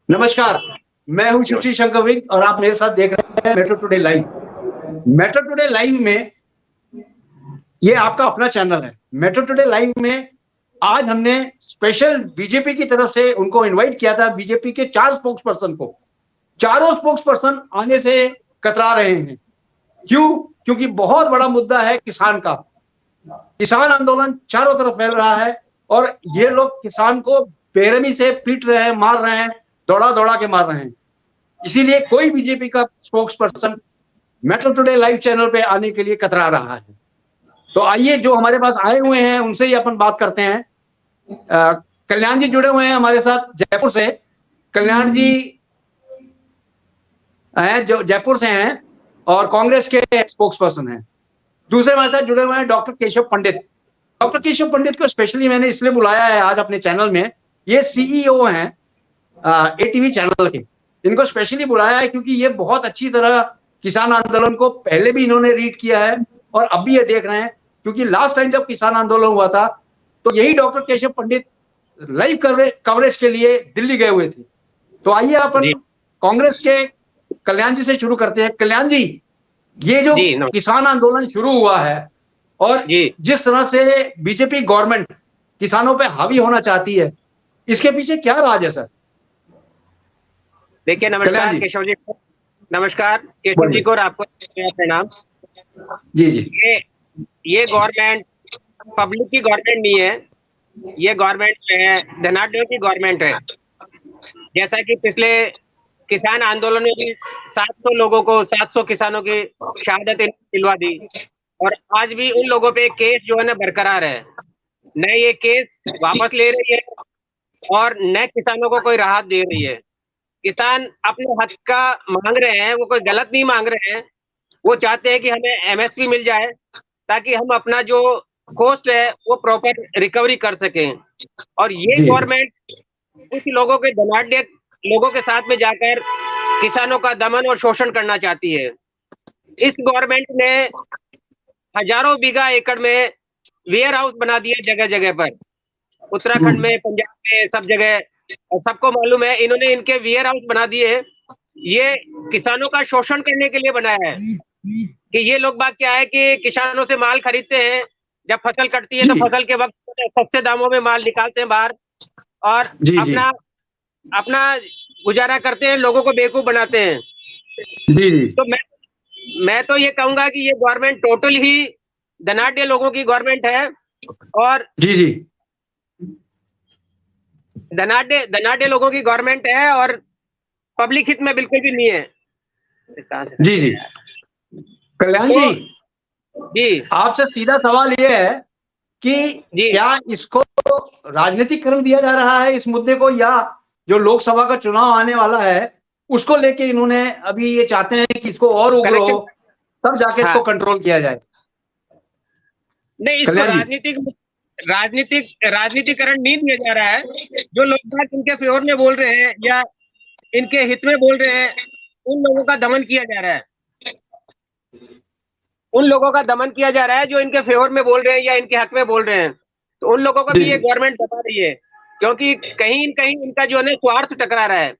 नमस्कार। मैं हूं शिवश्री शंकर विग और आप मेरे साथ देख रहे हैं metro today live. Metro today live में ये आपका अपना चैनल है। मेट्रो टुडे लाइव में आज हमने स्पेशल बीजेपी की तरफ से उनको इनवाइट किया था। बीजेपी के 4 स्पोक्स पर्सन को, चारों स्पोक्स पर्सन आने से कतरा रहे हैं। क्यों? क्योंकि बहुत बड़ा मुद्दा है किसान का। किसान आंदोलन चारों तरफ फैल रहा है और ये लोग किसान को बेरहमी से पीट रहे हैं, मार रहे हैं, दौड़ा दौड़ा के मार रहे हैं। इसीलिए कोई बीजेपी का spokes person metro today live channel पे आने के लिए कतरा रहा है। तो आइए, जो हमारे पास आए हुए हैं उनसे ही अपन बात करते हैं। कल्याण जी जुड़े हुए हैं हमारे साथ जयपुर से। कल्याण जी हैं जो जयपुर से हैं और कांग्रेस के स्पोक्स पर्सन हैं। दूसरे हमारे साथ जुड़े हुए हैं डॉक्टर केशव पंडित। डॉक्टर केशव पंडित को स्पेशली मैंने इसलिए बुलाया है आज अपने चैनल में। ये सीईओ हैं एटीवी चैनल के। इनको स्पेशली बुलाया है क्योंकि ये बहुत अच्छी तरह किसान आंदोलन को पहले भी इन्होंने रीड किया है और अब भी ये देख रहे हैं। क्योंकि लास्ट टाइम जब किसान आंदोलन हुआ था तो यही डॉक्टर केशव पंडित लाइव कवरेज के लिए दिल्ली गए हुए थे। तो आइए अपन कांग्रेस के कल्याण जी से शुरू करते हैं। कल्याण जी, ये जो किसान आंदोलन शुरू हुआ है और जिस तरह से बीजेपी गवर्नमेंट किसानों पे हावी होना चाहती है, इसके पीछे क्या राज है सर? देखिए, नमस्कार केशव जी को, नमस्कार केशव जी को और आपको प्रणाम। जी जी। ये गवर्नमेंट पब्लिक की गवर्नमेंट नहीं है, ये गवर्नमेंट है धनाढ्यों की गवर्नमेंट है। जैसा कि पिछले किसान आंदोलन में भी 700 लोगों को, 700 किसानों की शहादत दिलवा दी और आज भी उन लोगों पे केस जो है ना बरकरार है। न ये केस वापस ले रही है और न किसानों को कोई राहत दे रही है। किसान अपने हक का मांग रहे हैं, वो कोई गलत नहीं मांग रहे हैं। वो चाहते हैं कि हमें एमएसपी मिल जाए ताकि हम अपना जो कॉस्ट है वो प्रॉपर रिकवरी कर सकें। और ये गवर्नमेंट कुछ लोगों के धनाढ्य लोगों के साथ में जाकर किसानों का दमन और शोषण करना चाहती है। इस गवर्नमेंट ने हजारों बीघा एकड़ में वेयर हाउस बना दिया जगह जगह पर, उत्तराखंड में, पंजाब में, सब जगह। और सबको मालूम है इन्होंने इनके वेयर हाउस बना दिए। ये किसानों का शोषण करने के लिए बनाया है कि ये लोग बात क्या है कि किसानों से माल खरीदते हैं, जब फसल कटती है तो फसल के वक्त सस्ते दामों में माल निकालते हैं बाहर और अपना अपना गुजारा करते हैं, लोगों को बेवकूफ बनाते हैं। जी जी। तो मैं तो ये कहूंगा कि ये गवर्नमेंट टोटल ही धनाढ्य लोगों की गवर्नमेंट है और जी जी धनाढ्य लोगों की गवर्नमेंट है और पब्लिक हित में बिल्कुल भी नहीं है। जी जी। कल्याण तो, जी, आपसे सीधा सवाल ये है कि क्या इसको राजनीतिकरण दिया जा रहा है इस मुद्दे को, या जो लोकसभा का चुनाव आने वाला है उसको लेके इन्होंने अभी ये चाहते हैं कि इसको और उग्र हो तब जाके इसको कंट्रोल किया जाए? नहीं, इसको राजनीतिकरण नहीं दिया जा रहा है। जो लोग इनके फेवर में बोल रहे हैं या इनके हित में बोल रहे हैं, उन लोगों का दमन किया जा रहा है। उन लोगों का दमन किया जा रहा है जो इनके फेवर में बोल रहे हैं या इनके हक में बोल रहे हैं। तो उन लोगों को भी ये गवर्नमेंट बता रही है, क्योंकि कहीं न कहीं इनका जो है ना स्वार्थ टकरा रहा है।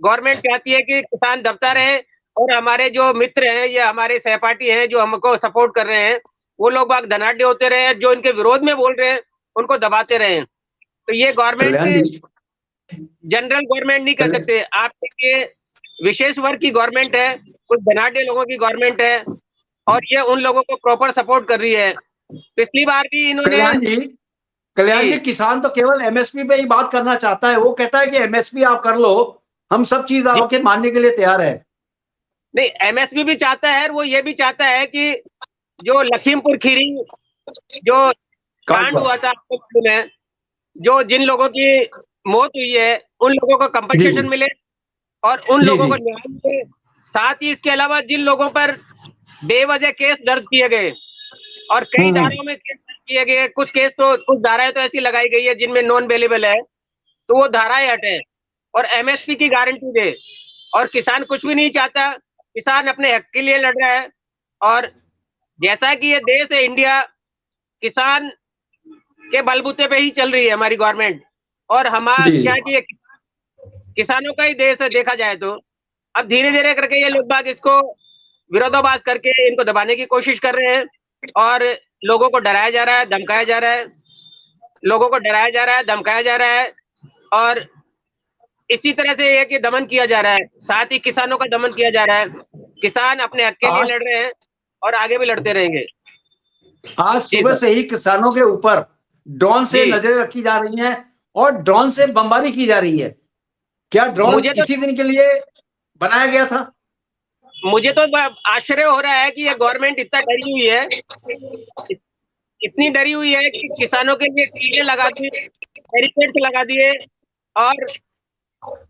गवर्नमेंट चाहती है कि किसान दबता रहे और हमारे जो मित्र हैं या हमारे सहपाठी हैं जो हमको सपोर्ट कर रहे हैं, वो लोग बाग धनाढ्य होते रहे, जो इनके विरोध में बोल रहे हैं उनको दबाते रहे। तो ये गवर्नमेंट जनरल गवर्नमेंट नहीं कह सकते आप, ये विशेष वर्ग की गवर्नमेंट है, कुछ धनाढ्य लोगों की गवर्नमेंट है और ये उन लोगों को प्रॉपर सपोर्ट कर रही है। पिछली बार भी इन्होंने कल्याण जी, किसान तो केवल एमएसपी पे ही बात करना चाहता है। वो कहता है कि एमएसपी आप कर लो, हम सब चीज आपके मानने के लिए तैयार है। नहीं, एमएसपी भी चाहता है, वो ये भी चाहता है कि जो लखीमपुर खीरी जो कांड हुआ था, आपको मालूम है, जो जिन लोगों की मौत हुई है उन लोगों को कंपनसेशन मिले और उन लोगों को न्याय मिले। साथ ही इसके अलावा जिन लोगों पर बेवजह केस दर्ज किए गए और कई धाराओं में केस दर्ज किए गए, कुछ धाराएं तो ऐसी लगाई गई है जिनमें नॉन बेलेबल है, तो वो धाराएं हटे और एमएसपी की गारंटी दे। और किसान कुछ भी नहीं चाहता, किसान अपने हक के लिए लड़ रहा है। और जैसा कि ये देश है इंडिया, किसान के बलबूते पे ही चल रही है हमारी गवर्नमेंट। और हमारे क्या कि किसानों का ही देश है देखा जाए तो। अब धीरे धीरे करके ये लोग बाग इसको विरोधाभास करके इनको दबाने की कोशिश कर रहे हैं और लोगों को डराया जा रहा है, धमकाया जा रहा है, लोगों को डराया जा रहा है, धमकाया जा रहा है और इसी तरह से ये कि दमन किया जा रहा है, साथ ही किसानों का दमन किया जा रहा है। किसान अपने हक के लिए लड़ रहे हैं और आगे भी लड़ते रहेंगे। आज जी सुबह सर। से ही किसानों के ऊपर ड्रोन से जी। नजरें रखी जा रही हैं और ड्रोन से बमबारी की जा रही है। क्या ड्रोन मुझे तो इसी दिन के लिए बनाया गया था? मुझे तो आश्चर्य हो रहा है कि ये गवर्नमेंट इतना डरी हुई है, इतनी डरी हुई है कि किसानों के लिए टीले लगा दिए, बैरिकेड्स लगा दिए और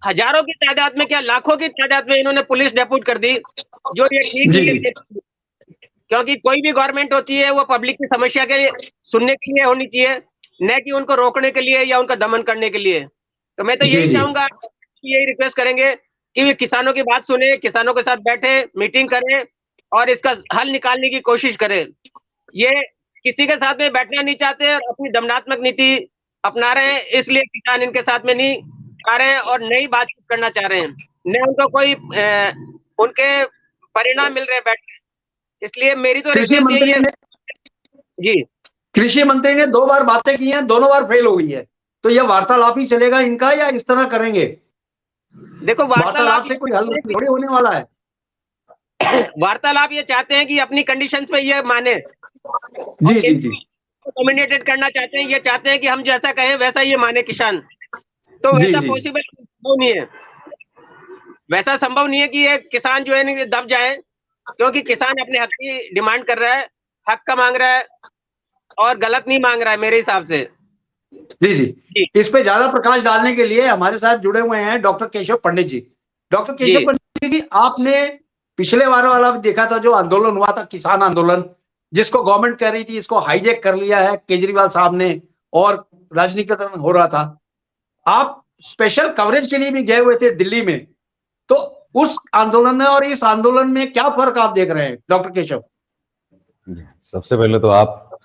हजारों की तादाद में, क्या लाखों की तादाद में इन्होंने पुलिस डेप्यूट कर दी, जो ये ठीक जी नहीं है। क्योंकि कोई भी गवर्नमेंट होती है वो पब्लिक की समस्या के लिए सुनने के लिए होनी चाहिए, न कि उनको रोकने के लिए या उनका दमन करने के लिए। तो मैं तो जी यही जी चाहूंगा, यही रिक्वेस्ट करेंगे कि वे किसानों की बात सुने, किसानों के साथ बैठे, मीटिंग करें और इसका हल निकालने की कोशिश करें। ये किसी के साथ में बैठना नहीं चाहते और अपनी दमनात्मक नीति अपना रहे हैं, इसलिए किसान इनके साथ में नहीं आ रहे हैं और नई बातचीत करना चाह रहे हैं, न उनको कोई उनके परिणाम मिल रहे हैं बैठ के। इसलिए मेरी तो कृषि रिक्वेस्ट यही मंत्री है। ने जी। कृषि मंत्री ने 2 बार बातें की हैं, दोनों बार फेल हो गई है। तो यह वार्तालाप ही चलेगा इनका या इस तरह करेंगे? देखो वार्तालाप से कोई हल थोड़ी होने वाला है। वार्तालाप ये चाहते हैं कि अपनी कंडीशंस पे ये माने, जी जी जी डोमिनेटेड करना चाहते हैं, ये चाहते हैं कि हम जैसा कहें वैसा ये माने किसान। तो जी वैसा जी पॉसिबल संभव नहीं है, वैसा संभव नहीं है कि ये किसान जो है दब जाए, क्योंकि किसान अपने हक की डिमांड कर रहा है, हक का मांग रहा है और गलत नहीं मांग रहा है मेरे हिसाब से। जी जी जी इस पे ज्यादा प्रकाश डालने के लिए हमारे साथ जुड़े हुए हैं डॉक्टर केशव पंडित जी। डॉक्टर जी केशव पंडित जी, आपने पिछले बार वाला भी देखा था जो आंदोलन हुआ था, किसान आंदोलन, जिसको गवर्नमेंट कह रही थी इसको हाईजैक कर लिया है केजरीवाल साहब ने और राजनीतिकरण हो रहा था। आप स्पेशल कवरेज के लिए भी गए हुए थे दिल्ली में, तो उस आंदोलन में और इस आंदोलन में क्या फर्क आप देख रहे हैं डॉक्टर केशव? सबसे पहले तो आप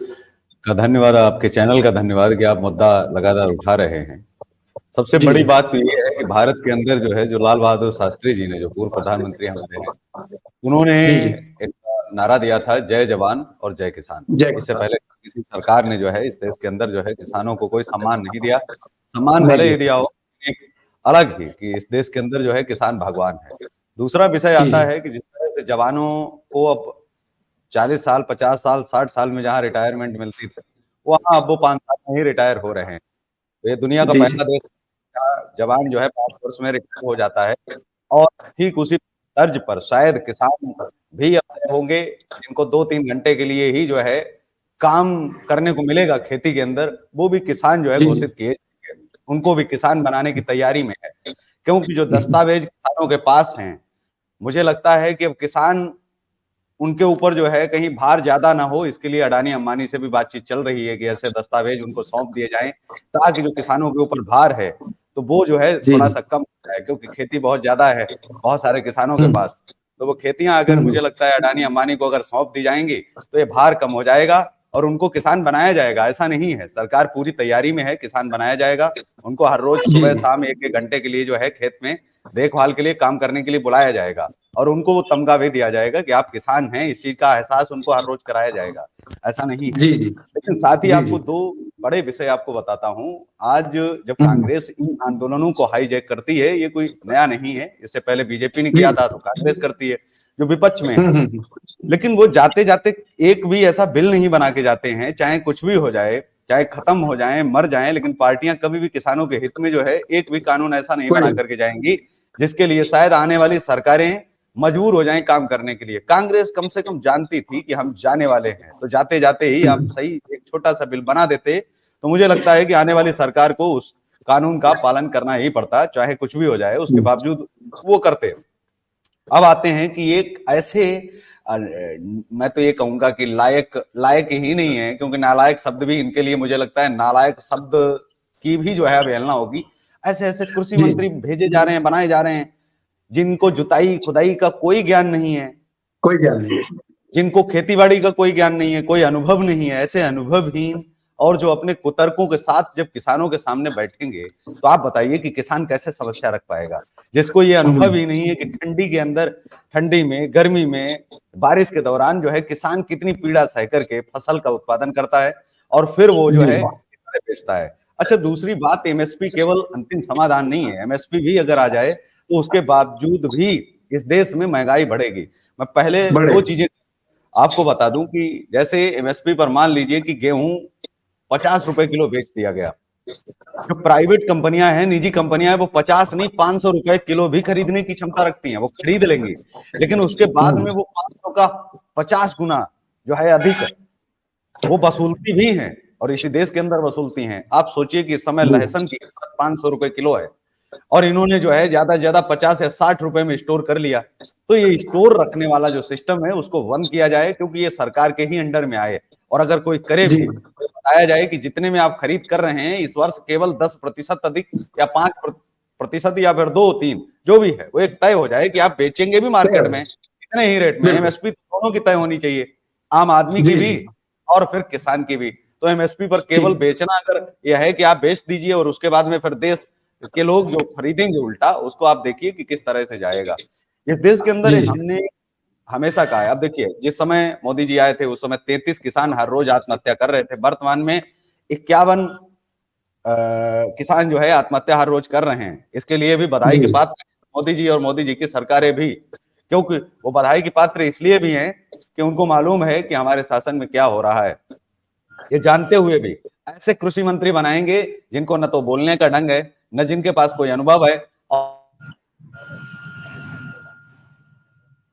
का धन्यवाद, आपके चैनल का धन्यवाद कि आप मुद्दा लगातार उठा रहे हैं। सबसे जी बड़ी जी बात तो ये है कि भारत के अंदर जो है, जो लाल बहादुर शास्त्री जी ने, जो पूर्व प्रधानमंत्री हमारे हैं, उन्होंने जी जी एक नारा दिया था, जय जवान और जय किसान। जय इससे किसान। पहले किसी सरकार ने जो है इस देश के अंदर जो है किसानों को कोई सम्मान नहीं दिया। सम्मान नहीं भले ही जी दिया हो, एक अलग ही कि इस देश के अंदर जो है किसान भगवान है। दूसरा विषय जी आता है कि जिस तरह से जवानों को अब 40 साल, 50 साल, 60 साल में जहाँ रिटायरमेंट मिलती थी, वहाँ अब वो 5 साल में ही रिटायर हो रहे हैं। तो ये दुनिया का जी पहला देश है जहाँ जवान जो है 5 वर्ष में रिटायर हो जाता है। और ठीक उसी तर्ज पर शायद किसान भी अब होंगे जिनको 2-3 घंटे के लिए ही जो है काम करने को मिलेगा खेती के अंदर, वो भी किसान जो है जी घोषित किए जाएंगे। उनको भी किसान बनाने की तैयारी में है, क्योंकि जो दस्तावेज किसानों के पास हैं, मुझे लगता है कि अब किसान उनके ऊपर जो है कहीं भार ज्यादा ना हो, इसके लिए अडानी अंबानी से भी बातचीत चल रही है कि ऐसे दस्तावेज उनको सौंप दिए जाएं ताकि जो किसानों के ऊपर भार है तो वो जो है जी थोड़ा जी सा कम हो जाए, क्योंकि खेती बहुत ज्यादा है बहुत सारे किसानों के हम्म पास। तो वो खेतियां अगर मुझे लगता है अडानी अंबानी को अगर सौंप दी जाएंगी तो ये भार कम हो जाएगा और उनको किसान बनाया जाएगा। ऐसा नहीं है, सरकार पूरी तैयारी में है, किसान बनाया जाएगा। उनको हर रोज जी सुबह जी शाम 1-1 घंटे के लिए जो है खेत में देखभाल के लिए काम करने के लिए बुलाया जाएगा और उनको वो तमगा भी दिया जाएगा कि आप किसान हैं, इस चीज का एहसास उनको हर रोज कराया जाएगा। ऐसा नहीं है। जी जी लेकिन साथ ही जी आपको जी 2 बड़े विषय आपको बताता हूं। आज जब हम्म कांग्रेस इन आंदोलनों को हाईजैक करती है, ये कोई नया नहीं है, इससे पहले बीजेपी ने जी किया था तो कांग्रेस करती है जो विपक्ष में है। हम्म लेकिन वो जाते जाते एक भी ऐसा बिल नहीं बना के जाते हैं, चाहे कुछ भी हो जाए, चाहे खत्म हो जाए, मर जाए, लेकिन पार्टियां कभी भी किसानों के हित में जो है एक भी कानून ऐसा नहीं बना कोई करके जाएंगी जिसके लिए शायद आने वाली सरकारें मजबूर हो जाएं काम करने के लिए। कांग्रेस कम से कम जानती थी कि हम जाने वाले हैं, तो जाते जाते ही आप सही एक छोटा सा बिल बना देते तो मुझे लगता है कि आने वाली सरकार को उस कानून का पालन करना ही पड़ता, चाहे कुछ भी हो जाए, उसके बावजूद वो करते। अब आते हैं कि एक ऐसे मैं तो ये कहूंगा कि लायक ही नहीं है, क्योंकि नालायक शब्द भी इनके लिए मुझे लगता है नालायक शब्द की भी जो है अवहेलना होगी। ऐसे ऐसे कृषि जी मंत्री भेजे जा रहे हैं, बनाए जा रहे हैं, जिनको जुताई खुदाई का कोई ज्ञान नहीं है, कोई ज्ञान नहीं। जिनको खेतीबाड़ी का कोई ज्ञान नहीं है, कोई अनुभव नहीं है। ऐसे अनुभवहीन, और जो अपने कुतर्कों के साथ जब किसानों के सामने बैठेंगे, तो आप बताइए कि किसान कैसे समस्या रख पाएगा, जिसको ये अनुभव ही नहीं है कि ठंडी के अंदर, ठंडी में, गर्मी में, बारिश के दौरान जो है किसान कितनी पीड़ा सह करके फसल का उत्पादन करता है और फिर वो जो है बेचता है। अच्छा, दूसरी बात, एमएसपी केवल अंतिम समाधान नहीं है। एमएसपी भी अगर आ जाए तो उसके बावजूद भी इस देश में महंगाई बढ़ेगी। मैं पहले दो चीजें आपको बता दूं कि जैसे एमएसपी पर मान लीजिए कि गेहूं 50 रुपए किलो बेच दिया गया, जो प्राइवेट कंपनियां हैं, निजी कंपनियां हैं, वो 50 नहीं 500 रुपए किलो भी खरीदने की क्षमता रखती हैं, वो खरीद लेंगी, लेकिन उसके बाद में वो 500 का 50 गुना जो है अधिक वो वसूलती भी हैं और इसी देश के अंदर वसूलती हैं। आप सोचिए कि इस समय लहसुन की 500 रुपए किलो है और इन्होंने जो है ज्यादा से ज्यादा 50 या 60 रुपए में स्टोर कर लिया। तो ये स्टोर रखने वाला जो सिस्टम है उसको बंद किया जाए, क्योंकि ये सरकार के ही अंडर में आए, और अगर कोई करे भी तो बताया जाए कि जितने में आप खरीद कर रहे हैं इस वर्ष केवल 10% अधिक या 5% या फिर 2-3 जो भी है वो एक तय हो जाए कि आप बेचेंगे भी मार्केट में इतने ही रेट में। एमएसपी दोनों की तय होनी चाहिए, आम आदमी की भी और फिर किसान की भी। तो एमएसपी पर केवल बेचना अगर यह है कि आप बेच दीजिए और उसके बाद में फिर देश के लोग जो खरीदेंगे उल्टा, उसको आप देखिए कि किस तरह से जाएगा। इस देश के अंदर हमने हमेशा कहा है, अब देखिए जिस समय मोदी जी आए थे उस समय 33 किसान हर रोज आत्महत्या कर रहे थे, वर्तमान में 51 किसान जो है आत्महत्या हर रोज कर रहे हैं। इसके लिए भी बधाई के पात्र मोदी जी और मोदी जी की सरकारें भी, क्योंकि वो बधाई के पात्र इसलिए भी हैं कि उनको मालूम है कि हमारे शासन में क्या हो रहा है। ये जानते हुए भी ऐसे कृषि मंत्री बनाएंगे जिनको न तो बोलने का ढंग है, न जिनके पास कोई अनुभव है और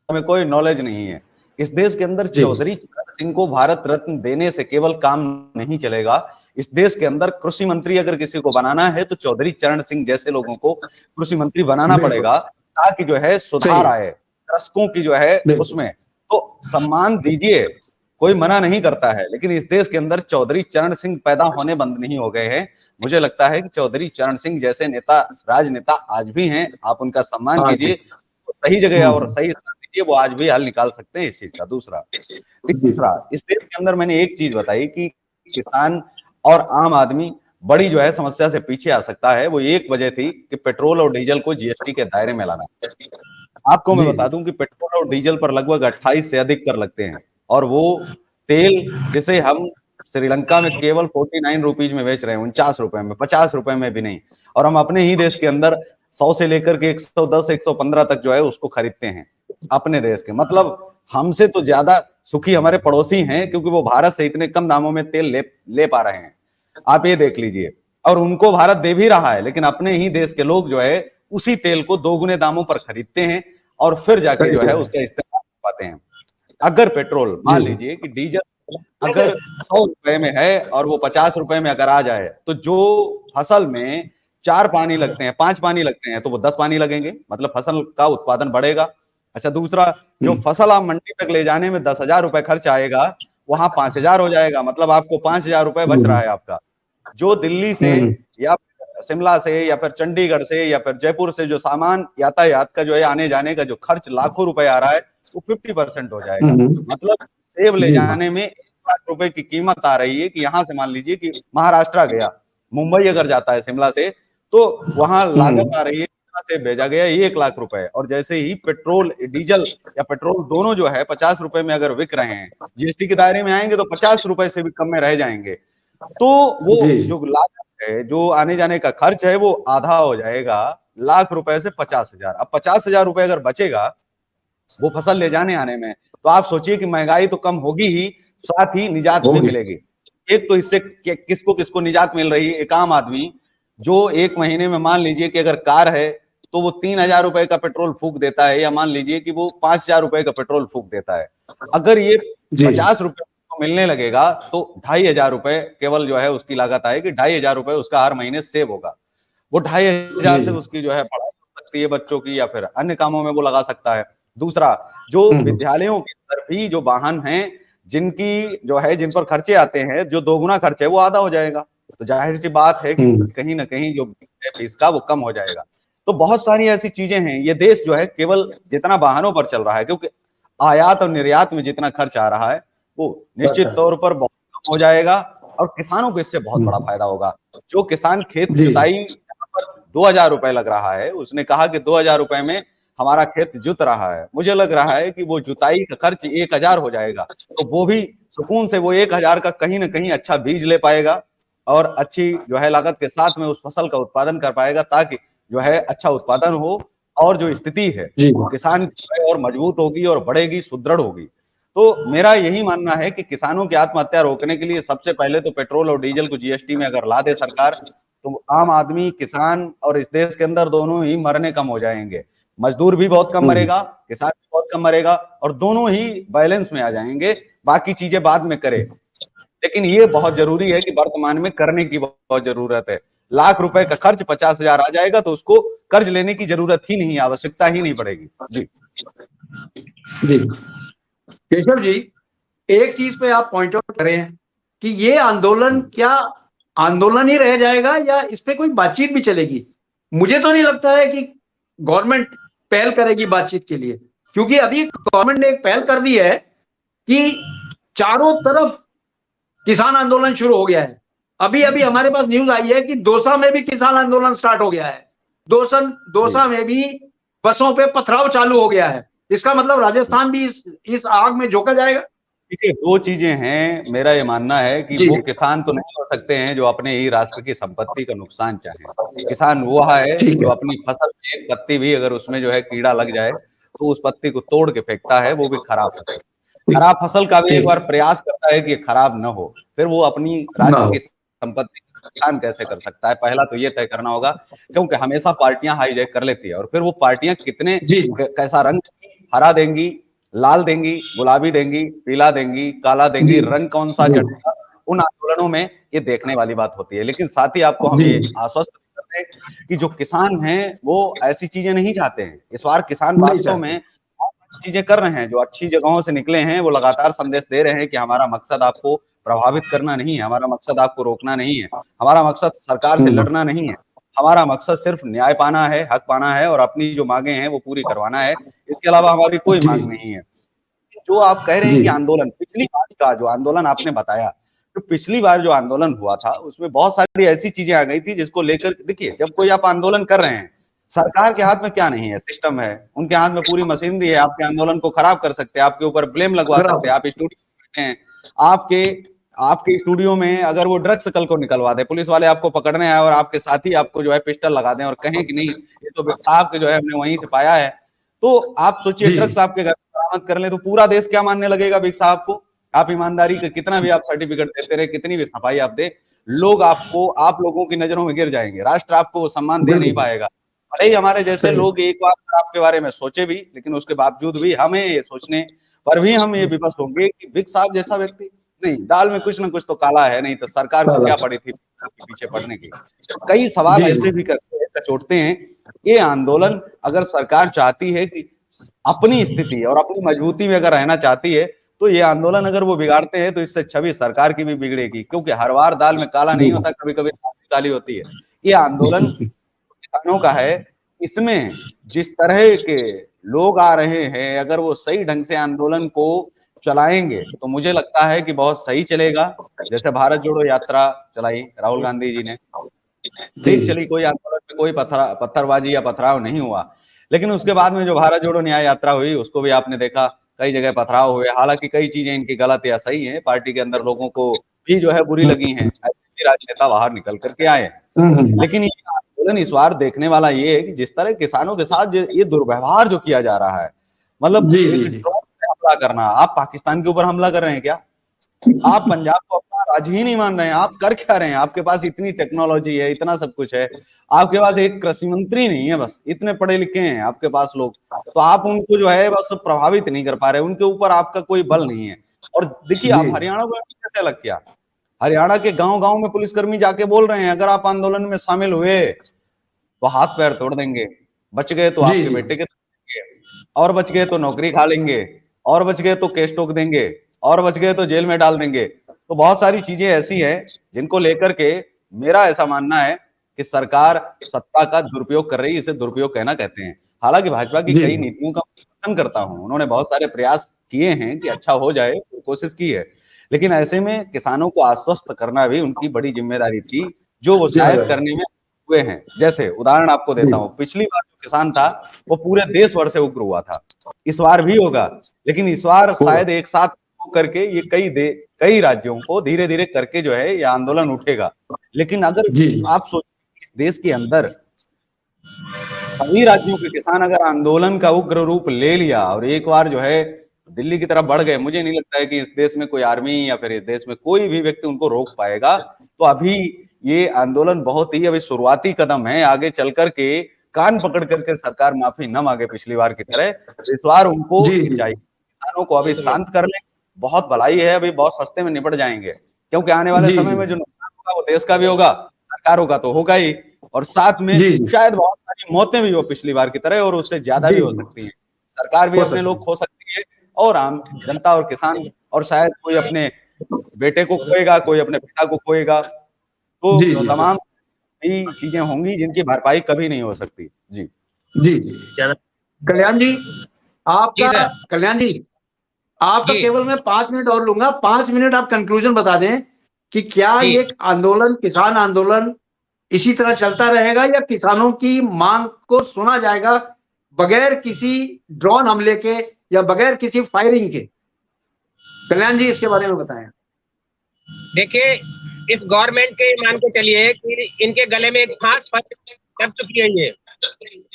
हमें कोई नॉलेज नहीं है। इस देश के अंदर चौधरी चरण सिंह को भारत रत्न देने से केवल काम नहीं चलेगा। इस देश के अंदर कृषि मंत्री अगर किसी को बनाना है तो चौधरी चरण सिंह जैसे लोगों को कृषि मंत्री बनाना पड़ेगा, ताकि जो है सुधार आए कृषकों की जो है उसमें। तो सम्मान दीजिए, कोई मना नहीं करता है, लेकिन इस देश के अंदर चौधरी चरण सिंह पैदा होने बंद नहीं हो गए हैं। मुझे लगता है कि चौधरी चरण सिंह जैसे नेता, राजनेता आज भी हैं, आप उनका सम्मान कीजिए, सही जगह और सही दीजिए, वो आज भी हल निकाल सकते हैं इस चीज का। दूसरा, तीसरा, इस देश के अंदर मैंने एक चीज बताई कि किसान और आम आदमी बड़ी जो है समस्या से पीछे आ सकता है। वो एक वजह थी कि पेट्रोल और डीजल को जीएसटी के दायरे में लाना। आपको मैं बता दूं कि पेट्रोल और डीजल पर लगभग 28 से अधिक कर लगते हैं, और वो तेल जिसे हम श्रीलंका में केवल 49 रुपीज में बेच रहे हैं, 49 रुपए में, 50 रुपए में भी नहीं, और हम अपने ही देश के अंदर 100 से लेकर के 110, 115 तक जो है उसको खरीदते हैं अपने देश के। मतलब हमसे तो ज्यादा सुखी हमारे पड़ोसी हैं, क्योंकि वो भारत से इतने कम दामों में तेल ले पा रहे हैं। आप ये देख लीजिए, और उनको भारत दे भी रहा है, लेकिन अपने ही देश के लोग जो है उसी तेल को दोगुने दामों पर खरीदते हैं और फिर जाके जो है उसका इस्तेमाल कर पाते हैं। अगर पेट्रोल, मान लीजिए कि डीजल अगर 100 रुपए में है और वो 50 रुपए में अगर आ जाए, तो जो फसल में 4 पानी लगते हैं, 5 पानी लगते हैं, तो वो 10 पानी लगेंगे, मतलब फसल का उत्पादन बढ़ेगा। अच्छा, दूसरा, जो फसल आप मंडी तक ले जाने में 10,000 रुपए खर्च आएगा, वहां 5,000 हो जाएगा, मतलब आपको 5,000 रुपए बच रहा है आपका। जो दिल्ली से या शिमला से या फिर चंडीगढ़ से या फिर जयपुर से जो सामान यातायात का जो है आने जाने का जो खर्च लाखों रुपए आ रहा है, वो 50% हो जाएगा। मतलब सेब ले जाने में 1 लाख रुपए की कीमत आ रही है कि यहाँ से मान लीजिए कि महाराष्ट्र गया, मुंबई अगर जाता है शिमला से, तो वहां लागत आ रही है से भेजा गया 1 लाख रुपए। और जैसे ही पेट्रोल, डीजल या पेट्रोल दोनों जो है 50 रुपए में अगर बिक रहे हैं, जीएसटी के दायरे में आएंगे तो 50 रुपए से भी कम में रह जाएंगे। तो वो जो लागत है, जो आने जाने का खर्च है, वो आधा हो जाएगा, लाख रुपए से 50,000। अब 50,000 रुपए अगर बचेगा वो फसल ले जाने आने में, तो आप सोचिए कि महंगाई तो कम होगी ही, साथ ही निजात भी मिलेगी। एक तो इससे किसको किसको निजात मिल रही है? एक आम आदमी जो एक महीने में मान लीजिए कि अगर कार है तो वो 3,000 रुपए का पेट्रोल फूक देता है, या मान लीजिए कि वो 5,000 रुपए का पेट्रोल फूक देता है। अगर ये 50 रुपए मिलने लगेगा तो 2,500 रुपए केवल जो है उसकी लागत आएगी, 2,500 रुपए उसका हर महीने सेव होगा। वो 2,500 से उसकी जो है पढ़ाई हो सकती है बच्चों की, या फिर अन्य कामों में वो लगा सकता है। दूसरा, जो विद्यालयों के अंदर भी जो वाहन हैं, जिनकी जो है जिन पर खर्चे आते हैं, जो दोगुना खर्च है वो आधा हो जाएगा। तो जाहिर सी बात है कि कहीं ना कहीं जो फीस का वो कम हो जाएगा। तो बहुत सारी ऐसी चीजें हैं। ये देश जो है केवल जितना वाहनों पर चल रहा है, क्योंकि आयात और निर्यात में जितना खर्च आ रहा है वो निश्चित तौर पर बहुत कम हो जाएगा, और किसानों को इससे बहुत बड़ा फायदा होगा। जो किसान खेत जी। जुताई यहाँ पर 2,000 रुपए लग रहा है, उसने कहा कि 2,000 रुपए में हमारा खेत जुत रहा है। मुझे लग रहा है कि वो जुताई का खर्च 1,000 हो जाएगा, तो वो भी सुकून से वो 1,000 का कहीं ना कहीं अच्छा बीज ले पाएगा और अच्छी जो है लागत के साथ में उस फसल का उत्पादन कर पाएगा, ताकि जो है अच्छा उत्पादन हो और जो स्थिति है जी। वो किसान की जो है और मजबूत होगी और बढ़ेगी, सुदृढ़ होगी। तो मेरा यही मानना है कि किसानों की आत्महत्या रोकने के लिए सबसे पहले तो पेट्रोल और डीजल को जीएसटी में अगर ला दे सरकार, तो आम आदमी, किसान और इस देश के अंदर दोनों ही मरने कम हो जाएंगे। मजदूर भी बहुत कम मरेगा, किसान भी बहुत कम मरेगा और दोनों ही बैलेंस में आ जाएंगे। बाकी चीजें बाद में करें, लेकिन ये बहुत जरूरी है कि वर्तमान में करने की बहुत जरूरत है। लाख रुपए का खर्च 50,000 आ जाएगा तो उसको कर्ज लेने की जरूरत ही नहीं, आवश्यकता ही नहीं पड़ेगी। जी जी केशव जी, एक चीज पे आप पॉइंट आउट कर रहे हैं कि ये आंदोलन क्या आंदोलन ही रह जाएगा या इस पे कोई बातचीत भी चलेगी। मुझे तो नहीं लगता है कि गवर्नमेंट पहल करेगी बातचीत के लिए, क्योंकि अभी गवर्नमेंट ने एक पहल कर दी है कि चारों तरफ किसान आंदोलन शुरू हो गया है। अभी अभी हमारे पास न्यूज आई है कि दौसा में भी किसान आंदोलन स्टार्ट हो गया है। दौसा में भी बसों पे पथराव चालू हो गया है। इसका मतलब राजस्थान भी इस आग में झोंका जाएगा। देखिए, दो चीजें हैं। मेरा ये मानना है कि जी वो जी किसान तो नहीं हो सकते हैं जो अपने ही राष्ट्र की संपत्ति का नुकसान चाहें। किसान वो है ठीक जो है। अपनी फसल में एक पत्ती भी अगर उसमें जो है कीड़ा लग जाए तो उस पत्ती को तोड़ के फेंकता है, वो भी खराब फसल। ठीक खराब फसल का भी एक बार ठीक प्रयास करता है कि ये खराब न हो, फिर वो अपनी ना राष्ट्र हो। की संपत्ति का नुकसान कैसे कर सकता है, पहला तो ये तय करना होगा। क्योंकि हमेशा पार्टियां हाईजैक कर लेती है और फिर वो पार्टियां कितने जी कैसा रंग देंगी, हरा देंगी, लाल देंगी, गुलाबी देंगी, पीला देंगी, काला जी देंगी, रंग कौन सा जी चढ़ेगा, उन आंदोलनों में ये देखने वाली बात होती है। लेकिन साथ ही आपको हम जी ये आश्वस्त करते हैं कि जो किसान हैं वो ऐसी चीजें नहीं चाहते हैं। इस बार किसान नहीं वास्तव चाहते। में चीजें कर रहे हैं, जो अच्छी जगहों से निकले हैं वो लगातार संदेश दे रहे हैं कि हमारा मकसद आपको प्रभावित करना नहीं है, हमारा मकसद आपको रोकना नहीं है, हमारा मकसद सरकार से लड़ना नहीं है, हमारा मकसद सिर्फ न्याय पाना है, हक पाना है और अपनी जो मांगे हैं वो पूरी करवाना है। इसके अलावा हमारी कोई जी मांग नहीं है। जो आप कह रहे हैं जी कि आंदोलन, पिछली बार का जो आंदोलन आपने बताया, तो पिछली बार जो आंदोलन हुआ था उसमें बहुत सारी ऐसी चीजें आ गई थी जिसको लेकर, देखिए जब कोई आप आंदोलन कर रहे हैं, सरकार के हाथ में क्या नहीं है, सिस्टम है, उनके हाथ में पूरी मशीनरी है, आपके आंदोलन को खराब कर सकते हैं, आपके ऊपर ब्लेम लगवा सकते हैं। आप स्टूडियो में बैठे हैं, आपके आपके स्टूडियो में अगर वो ड्रग्स कल को निकलवा दे, पुलिस वाले आपको पकड़ने आए और आपके साथी आपको जो है पिस्टल लगा दें और कहें कि नहीं ये तो साहब के जो है हमने वहीं से पाया है, तो आप सोचिए जी ड्रग्स आपके घर बरामद कर ले तो पूरा देश क्या मानने लगेगा बिग साहब को। आप ईमानदारी का कितना भी आप सर्टिफिकेट देते रहे, कितनी भी सफाई आप दे, लोग आपको, आप लोगों की नजरों में गिर जाएंगे, राष्ट्र आपको वो सम्मान दे नहीं बिल्कुल पाएगा। भले ही हमारे जैसे सही। लोग एक बार आपके बारे में सोचे भी, लेकिन उसके बावजूद भी हमें ये सोचने पर भी हम ये विवश होंगे कि बिग साहब जैसा व्यक्ति, नहीं दाल में कुछ ना कुछ तो काला है, नहीं तो सरकार को क्या पड़ी थी के पीछे पड़ने की। कई सवाल जी ऐसे भी करते हैं, कचोटते हैं। ये आंदोलन अगर सरकार चाहती है कि अपनी स्थिति और अपनी मजबूती में अगर रहना चाहती है, तो ये आंदोलन अगर वो बिगाड़ते हैं तो इससे छवि सरकार की भी बिगड़ेगी, क्योंकि हर बार दाल में काला नहीं होता, कभी कभी दाल में काली होती है। ये आंदोलन किसानों का है, इसमें जिस तरह के लोग आ रहे हैं, अगर वो सही ढंग से आंदोलन को चलाएंगे तो मुझे लगता है कि बहुत सही चलेगा। जैसे भारत जोड़ो यात्रा चलाई राहुल गांधी जी ने, जी ठीक चली, कोई आंदोलन में कोई पत्थरबाजी या पथराव नहीं हुआ। लेकिन उसके बाद में जो भारत जोड़ो न्याय यात्रा हुई, उसको भी आपने देखा कई जगह पथराव हुए। हालांकि कई चीजें इनकी गलत या सही हैं, पार्टी के अंदर लोगों को भी जो है बुरी लगी हैं, ऐसे भी राजनेता बाहर निकल करके आए हैं। लेकिन ये आंदोलन इस बार देखने वाला ये है कि जिस तरह किसानों के साथ ये दुर्व्यवहार जो किया जा रहा है, मतलब जी एक जी ड्रोन से हमला करना, आप पाकिस्तान के ऊपर हमला कर रहे हैं क्या? आप पंजाब को अपना राज्य ही नहीं मान रहे हैं, आप कर क्या रहे हैं? आपके पास इतनी टेक्नोलॉजी है, इतना सब कुछ है, आपके पास एक कृषि मंत्री नहीं है, बस इतने पढ़े लिखे हैं आपके पास लोग, तो आप उनको जो है बस प्रभावित नहीं कर पा रहे, उनके ऊपर आपका कोई बल नहीं है। और देखिए जी आप हरियाणा को कैसे अलग किया, हरियाणा के गांव गांव में पुलिसकर्मी जाके बोल रहे हैं अगर आप आंदोलन में शामिल हुए तो हाथ पैर तोड़ देंगे, बच गए तो जी आपके जी बेटे के और बच गए तो नौकरी खा लेंगे, और बच गए तो केस ठोक देंगे, और बच गए तो जेल में डाल देंगे। तो बहुत सारी चीजें ऐसी हैं जिनको लेकर के मेरा ऐसा मानना है कि सरकार सत्ता का दुरुपयोग कर रही है, इसे दुरुपयोग कहना कहते हैं। हालांकि भाजपा की जी कई नीतियों का समर्थन करता हूं, उन्होंने बहुत सारे प्रयास किए हैं कि अच्छा हो जाए, कोशिश की है, लेकिन ऐसे में किसानों को आश्वस्त करना भी उनकी बड़ी जिम्मेदारी थी, जो वो शायद करने में हुए हैं। जैसे उदाहरण आपको देता हूँ, पिछली बार जो किसान था वो पूरे देश भर से उग्र हुआ था, इस बार भी होगा, लेकिन इस बार शायद एक साथ करके ये कई राज्यों को धीरे धीरे करके जो है ये आंदोलन उठेगा। लेकिन अगर आप सोचिए इस देश के अंदर सभी राज्यों के किसान अगर आंदोलन का उग्र रूप ले लिया और एक बार जो है दिल्ली की तरफ बढ़ गए, मुझे नहीं लगता है कि इस देश में कोई आर्मी या फिर इस देश में कोई भी व्यक्ति उनको रोक पाएगा। तो अभी ये आंदोलन बहुत ही अभी शुरुआती कदम है, आगे चल करके कान पकड़ करके सरकार माफी न मांगे पिछली बार की तरह, इस बार उनको चाहिए किसानों को अभी शांत कर लें। बहुत भलाई है, अभी बहुत सस्ते में निपट जाएंगे, क्योंकि आने वाले समय में जो नुकसान होगा वो देश का भी होगा, सरकारों का तो होगा ही, और साथ में शायद बहुत सारी मौतें भी हो पिछली बार की तरह और उससे ज्यादा भी हो सकती है। सरकार भी अपने लोग खो सकती है और आम जनता और किसान, और शायद कोई अपने बेटे को खोएगा, कोई अपने पिता को खोएगा। तो तमाम ही चीजें होंगी जिनकी भरपाई कभी नहीं हो सकती। जी जी जी कल्याण जी, आपका केवल मैं 5 मिनट और लूंगा। 5 मिनट आप कंक्लूजन बता दें कि क्या ये आंदोलन, किसान आंदोलन इसी तरह चलता रहेगा या किसानों की मांग को सुना जाएगा बगैर किसी ड्रोन हमले के या बगैर किसी फायरिंग के? कल्याण जी, इसके बारे में बताएं। देखिए, इस गवर्नमेंट के मान के चलिए कि इनके गले में एक फांस लग चुकी है ये,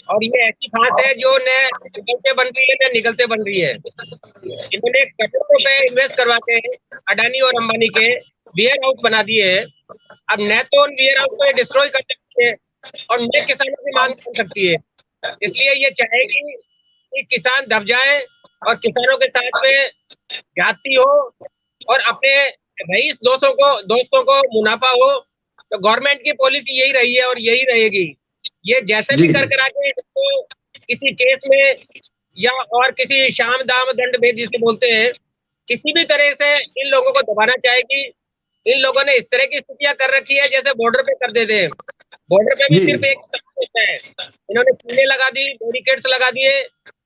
और ये ऐसी फांस है जो न निकलते बन रही है न निकलते बन रही है। इन्होंने करोड़ों रुपए इन्वेस्ट करवा के अडानी और अंबानी के वेयर हाउस बना दिए हैं। अब न तो उन वेयर हाउस को डिस्ट्रॉय कर सकती है और न किसानों की मांग कर सकती है। इसलिए ये चाहेगी कि किसान दब जाए और किसानों के साथ में जाती हो और अपने रईस दोस्तों को मुनाफा हो। तो गवर्नमेंट की पॉलिसी यही रही है और यही रहेगी। ये जैसे भी कर आके इसको किसी केस में या और किसी शाम दाम दंड भेद जिसे बोलते हैं, किसी भी तरह से इन लोगों को दबाना चाहेगी। इन लोगों ने इस तरह की स्थितियां कर रखी है जैसे बॉर्डर पे कर देते हैं। बॉर्डर पे भी सिर्फ एक होता है, इन्होंने चीनें लगा दी, बैरिकेड्स लगा दिए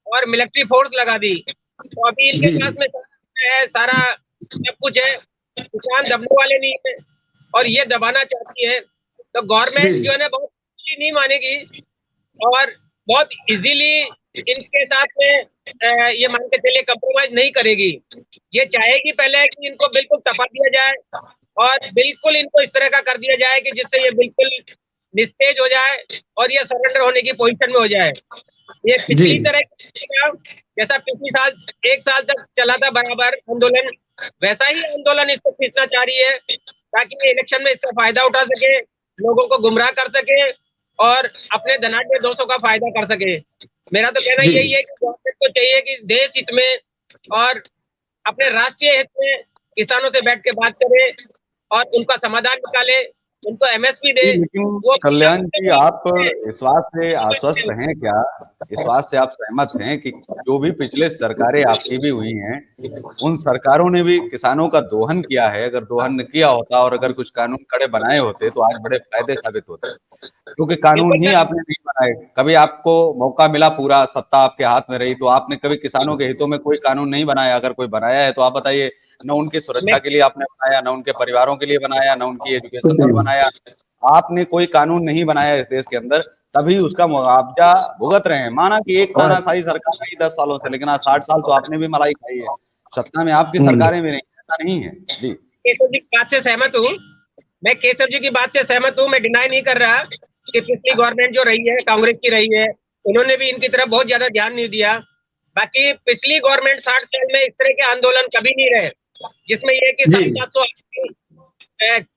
और मिलिट्री फोर्स लगा दी। तो अभी इनके पास में है सारा सब कुछ है, किसान दबने वाले नहीं है और ये दबाना चाहती है। तो गवर्नमेंट जो है ना बहुत नहीं मानेगी और बहुत इजीली इनके साथ में ये मान के चलिए कंप्रोमाइज नहीं करेगी। ये चाहेगी पहले कि इनको बिल्कुल तपा दिया जाए और बिल्कुल इनको इस तरह का कर दिया जाए कि जिससे ये बिल्कुल निस्तेज हो जाए और ये सरेंडर होने की पोजीशन में हो जाए। ये पिछली तरह जैसा पिछली साल 1 साल तक चला था बराबर आंदोलन, वैसा ही आंदोलन इसको खींचना चाह रही है ताकि ये इलेक्शन में इसका फायदा उठा सके, लोगों को गुमराह कर सके और अपने धनाढ्य दोस्तों का फायदा कर सके। मेरा तो कहना यही है कि गवर्नमेंट को चाहिए कि देश हित में और अपने राष्ट्रीय हित में किसानों से बैठ के बात करे और उनका समाधान निकाले, उनको एमएसपी दे। लेकिन कल्याण जी, आप इस बात से आश्वस्त हैं क्या, इस बात से आप सहमत हैं कि जो भी पिछले सरकारें आपकी भी हुई हैं, उन सरकारों ने भी किसानों का दोहन किया है? अगर दोहन न किया होता और अगर कुछ कानून कड़े बनाए होते तो आज बड़े फायदे साबित होते, क्योंकि कानून ही आपने नहीं बनाए। कभी आपको मौका मिला, पूरा सत्ता आपके हाथ में रही, तो आपने कभी किसानों के हितों में कोई कानून नहीं बनाया? अगर कोई बनाया है तो आप बताइए। न उनकी सुरक्षा के लिए आपने बनाया, न उनके परिवारों के लिए बनाया, न उनकी एजुकेशन पर बनाया। आपने कोई कानून नहीं बनाया इस देश के अंदर, तभी उसका मुआवजा भुगत रहे हैं। माना कि एक तानाशाही सरकार रही 10 सालों से, लेकिन आज 60 साल तो आपने भी मलाई खाई है, सत्ता में आपकी सरकारें भी नहीं, ऐसा नहीं है। जी, केशव जी की बात से सहमत हूँ, मैं केशव जी की बात से सहमत हूँ। मैं डिनाई नहीं कर रहा कि पिछली गवर्नमेंट जो रही है, कांग्रेस की रही है, उन्होंने भी इनकी तरफ बहुत ज्यादा ध्यान नहीं दिया। बाकी पिछली गवर्नमेंट 60 साल में इस तरह के आंदोलन कभी नहीं रहे जिसमें ये कि 700 की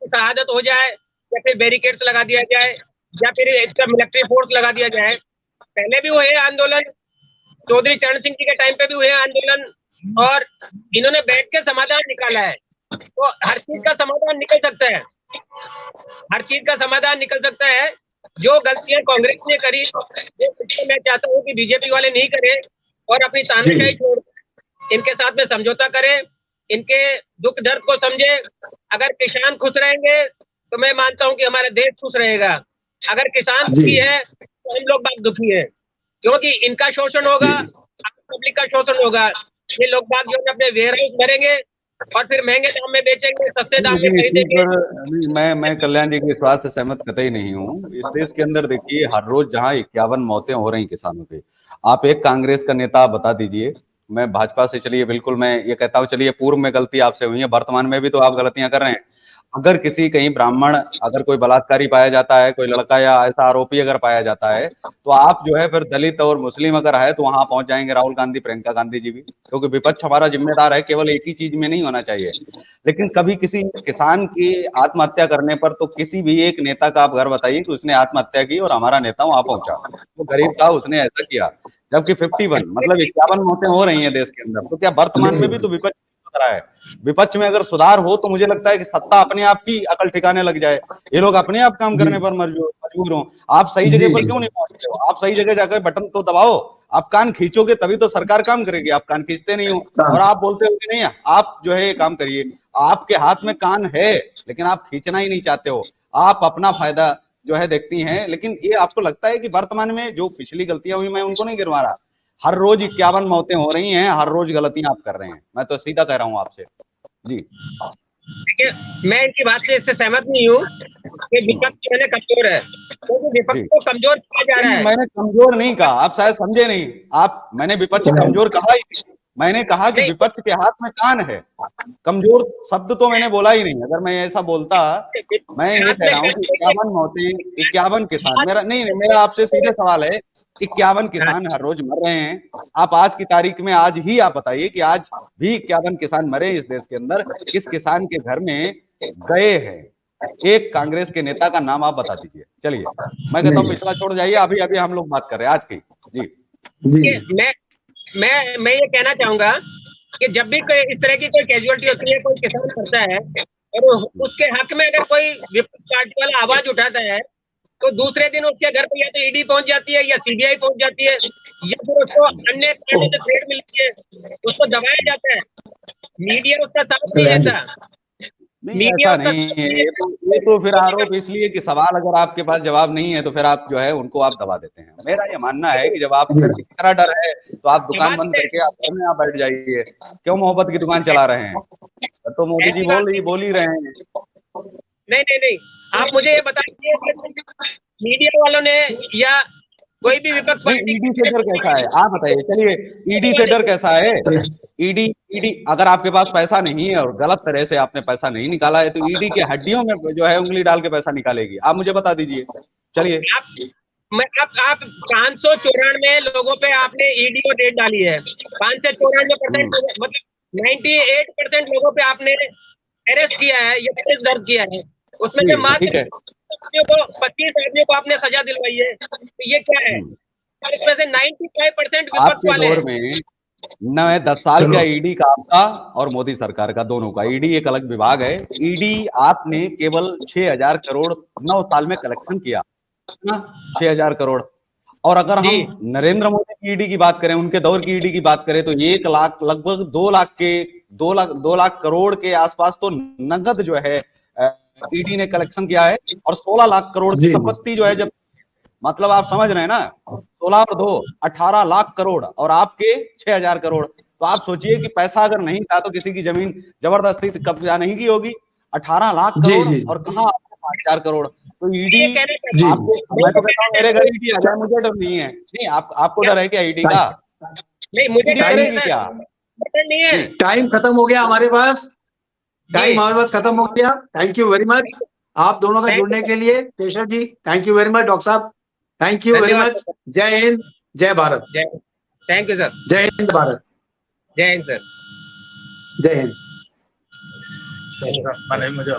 शहादत हो जाए या फिर बैरिकेड्स लगा दिया जाए या फिर इसका मिलिट्री फोर्स लगा दिया जाए। पहले भी हुए आंदोलन, चौधरी चरण सिंह जी के टाइम पे भी हुए आंदोलन और इन्होंने बैठ के समाधान निकाला है। तो हर चीज का समाधान निकल सकता है, हर चीज का समाधान निकल सकता है। जो गलतियां कांग्रेस ने करी, मैं चाहता हूँ कि बीजेपी वाले नहीं करें और अपनी तानाशाही छोड़ इनके साथ में समझौता करें, इनके दुख दर्द को समझे। अगर किसान खुश रहेंगे तो मैं मानता हूं कि हमारा देश खुश रहेगा। अगर किसान दुखी है तो हम लोग बाग दुखी है, क्योंकि इनका शोषण होगा, पब्लिक का शोषण होगा। ये लोग बाग जो अपने वेयर हाउस भरेंगे और फिर महंगे दाम में बेचेंगे, सस्ते दाम में लेकिन इसी खरीदेंगे। पर मैं कल्याण जी की इस बात से सहमत कतई नहीं हूँ। इस देश के अंदर देखिए हर रोज जहाँ 51 मौतें हो रही किसानों पे, आप एक कांग्रेस का नेता बता दीजिए। मैं भाजपा से, चलिए बिल्कुल मैं ये कहता हूँ, चलिए पूर्व में गलती आपसे हुई है, वर्तमान में भी तो आप गलतियां कर रहे हैं। अगर किसी कहीं ब्राह्मण, अगर कोई बलात्कारी पाया जाता है, कोई लड़का या ऐसा आरोपी अगर पाया जाता है, तो आप जो है फिर दलित और मुस्लिम अगर है तो वहां पहुंच जाएंगे राहुल गांधी, प्रियंका गांधी जी भी, क्योंकि विपक्ष हमारा जिम्मेदार है, केवल एक ही चीज में नहीं होना चाहिए। लेकिन कभी किसी किसान की आत्महत्या करने पर तो किसी भी एक नेता का आप घर बताइए कि उसने आत्महत्या की और हमारा नेता वहां पहुंचा, वो गरीब था उसने ऐसा किया। जबकि 51 मतलब 51 मौतें हो रही हैं देश के अंदर, तो क्या वर्तमान में भी तो विपक्ष रहा है। विपक्ष में अगर सुधार हो तो मुझे लगता है कि सत्ता अपने आप की अकल ठिकाने लग जाए, ये लोग अपने आप काम करने पर मजबूर हो। आप सही जगह पर क्यों नहीं पहुंचते हो? आप सही जगह जाकर बटन तो दबाओ, आप कान खींचोगे तभी तो सरकार काम करेगी, आप कान खींचते नहीं हो और आप बोलते हो कि नहीं आप जो है ये काम करिए। आपके हाथ में कान है लेकिन आप खींचना ही नहीं चाहते हो, आप अपना फायदा जो है देखती हैं। लेकिन ये आपको लगता है कि वर्तमान में जो पिछली गलतियां हुई, मैं उनको नहीं गिनवा रहा, हर रोज 51 मौतें हो रही हैं, हर रोज गलतियां आप कर रहे हैं, मैं तो सीधा कह रहा हूं आपसे जी। देखिए, मैं इनकी बात से इससे सहमत नहीं हूँ कि विपक्ष जो है कमजोर है, क्योंकि विपक्ष जी को कमजोर किया जा रहा है। मैंने कमजोर नहीं कहा, आप शायद समझे नहीं, आप मैंने विपक्ष कमजोर कहा ही नहीं, मैंने कहा कि विपक्ष के हाथ में कान है, कमजोर शब्द तो मैंने बोला ही नहीं। अगर मैं ऐसा बोलता, मैं ये कह रहा हूँ कि 51 मौतें, 51 किसान, मेरा नहीं नहीं मेरा आपसे सीधे सवाल है, 51 किसान हर रोज मर रहे हैं। आप आज की तारीख में आज ही आप बताइए कि आज भी 51 किसान मरे इस देश के अंदर, किस किसान के घर में गए हैं? एक कांग्रेस के नेता का नाम आप बता दीजिए। चलिए मैं कहता हूँ पिछला छोड़ जाइए, अभी अभी हम लोग बात कर रहे हैं आज की जी। मैं ये कहना चाहूंगा कि जब भी कोई इस तरह की कोई कैजुअलिटी होती है, कोई किसान करता है और उसके हक में अगर कोई विपक्ष पार्टी वाला आवाज उठाता है, तो दूसरे दिन उसके घर पे या तो ईडी पहुंच जाती है या सीबीआई पहुंच जाती है, या फिर उसको अन्य कारणों से थ्रेट मिलती है, उसको दबाया जाता है। मीडिया उसका साथ नहीं देता। नहीं ऐसा नहीं है, ये तो फिर आरोप इसलिए कि सवाल अगर आपके पास जवाब नहीं है तो फिर आप जो है उनको आप दबा देते हैं। मेरा ये मानना है कि जब आपको इतना डर है तो आप दुकान बंद करके आप घर में आप बैठ जाइए, क्यों मोहब्बत की दुकान चला रहे हैं? तो मोदी जी बोल ही रहे हैं। नहीं, आप मुझे ये बताइए मीडिया वालों ने या कोई भी विपक्ष पार्टी, ईडी से डर कैसा है आप बताइए। चलिए ईडी से डर कैसा है? ईडी अगर आपके पास पैसा नहीं है और गलत तरह से आपने पैसा नहीं निकाला है तो ईडी के हड्डियों में जो है उंगली डाल के पैसा निकालेगी? आप मुझे बता दीजिए। चलिए आप 594 लोगों पे आपने ईडी को रेड डाली है, 594% मतलब 98% लोगों पे आपने अरेस्ट किया है या केस दर्ज किया है, उसमें से मात्र 25 आदमियों को आपने सजा दिलवाई है, तो ये क्या है? और इसमें से 95% विपक्ष वाले दौर में 10 साल का ईडी का आपका और मोदी सरकार का दोनों का, ईडी एक अलग विभाग है। ईडी आपने केवल 6000 करोड़ 9 साल में कलेक्शन किया, 6000 करोड़। और अगर हम नरेंद्र मोदी की ईडी की बात करें, उनके दौर की ईडी की बात करें तो 1 लाख लगभग 2 लाख करोड़ के आसपास तो नगद जो है ईडी ने कलेक्शन किया है, और 16 लाख करोड़ की संपत्ति जो है, जब मतलब आप समझ रहे हैं ना, 16 और 2 18 लाख करोड़ और आपके 6000 करोड़। तो आप सोचिए कि पैसा अगर नहीं था तो किसी की जमीन जबरदस्ती कब्जा नहीं की होगी। 18 लाख करोड़ और कहाँ 5000 करोड़। तो ईडी मैं तो कहता हूँ मेरे घर ईडी आ जाए, मुझे डर नहीं है। नहीं आपको डर है क्या ईडी का? नहीं, मुझे करेगी क्या? नहीं है। टाइम खत्म हो गया हमारे पास, टाइम हमारे पास खत्म हो गया। थैंक यू वेरी मच आप दोनों का जुड़ने के लिए। Keshav ji thank you very much, doctor साहब थैंक यू वेरी मच। जय हिंद, जय भारत। Thank you sir. जय हिंद भारत। जय हिंद सर। जय हिंद। मजा